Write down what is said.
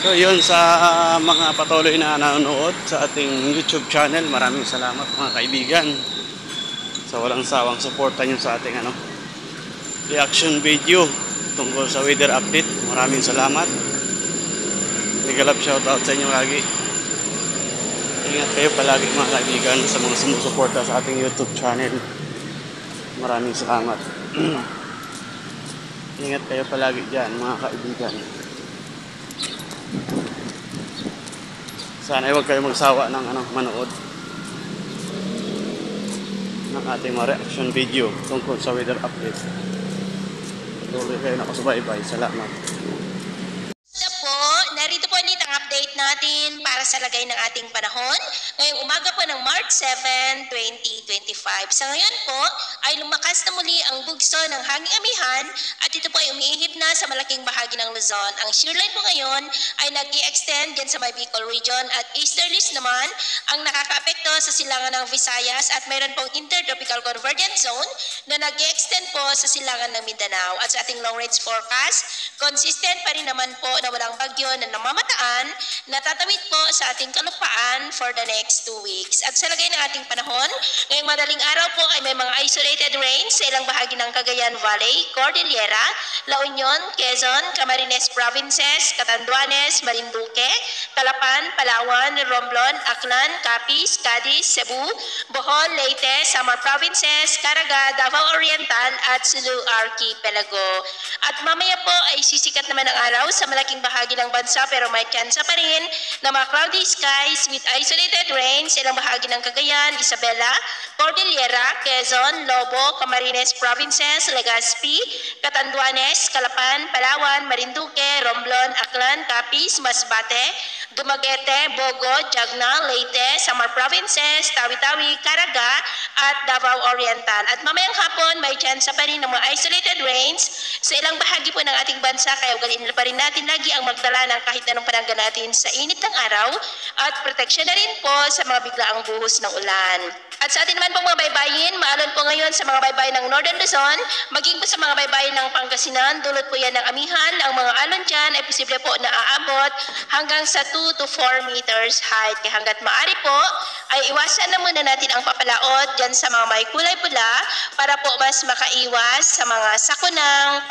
So yun, sa mga patuloy na nanonood sa ating YouTube channel, maraming salamat mga kaibigan sa walang sawang suporta nyo sa ating reaction video tungkol sa weather update. Maraming salamat. Big shoutout sa inyo lagi. Ingat kayo palagi mga kaibigan sa mga sumusuporta sa ating YouTube channel. Maraming salamat. Ingat kayo palagi dyan mga kaibigan. Sana huwag kayo magsawa ng manood ng ating mga reaction video tungkol sa weather update. Patuloy kayo nakasubaybay. Salamat. Narito po ulit ang update natin para sa lagay ng ating panahon ngayong umaga po ng March 7, 2025. Sa ngayon po ay lumakas na muli ang bugso ng hanging amihan at ito po ay umiihip na sa malaking bahagi ng Luzon. Ang shear line po ngayon ay nag-i-extend dyan sa may Bicol region at easterlies naman ang nakakaapekto sa silangan ng Visayas at mayroon pong intertropical convergence zone na nag-i-extend po sa silangan ng Mindanao. At sa ating long range forecast, consistent pa rin naman po na walang bagyo na namamataan na tatawid po sa ating kalupaan for the next 2 weeks. At sa lagay ng ating panahon, ngayong madaling araw po ay may mga isolated rains sa ilang bahagi ng Cagayan Valley, Cordillera, La Union, Quezon, Camarines Provinces, Catanduanes, Marinduque, Calapan, Palawan, Romblon, Aklan, Capiz, Cadiz, Cebu, Bohol, Leyte, Samar Provinces, Caraga, Davao Oriental at Sulu Archipelago. At mamaya po ay sisikat naman ang araw sa malaking bahagi ng bansa pero may tsansa pa rin na mga cloudy skies with isolated rain sa ilang bahagi ng Cagayan, Isabela, Cordillera, Quezon, Lobo, Camarines Provinces, Legazpi, Catanduanes, Calapan, Palawan, Marinduque, Romblon, Aklan, Capiz, Masbate, Dumaguete, Bogo, Jagna, Leyte, Samar Provinces, Tawi-Tawi, Caraga at Davao Oriental. At mamayang hapon may tsansa pa rin ng mga isolated rains sa ilang bahagi po ng ating bansa kaya ugalin pa rin natin lagi ang magdala ng kahit anong panangga natin sa init ng araw at proteksyon na rin po sa mga biglaang buhos ng ulan. At sa atin naman pong mga baybayin, maalon po ngayon sa mga baybayin ng Northern Luzon, maging po sa mga baybayin ng Pangasinan, dulot po yan ng amihan. Ang mga alon dyan ay posible po na aabot hanggang sa 2 to 4 meters height. Kaya hanggat maaari po, ay iwasan na muna natin ang papalaot dyan sa mga may kulay pula para po mas makaiwas sa mga sakunang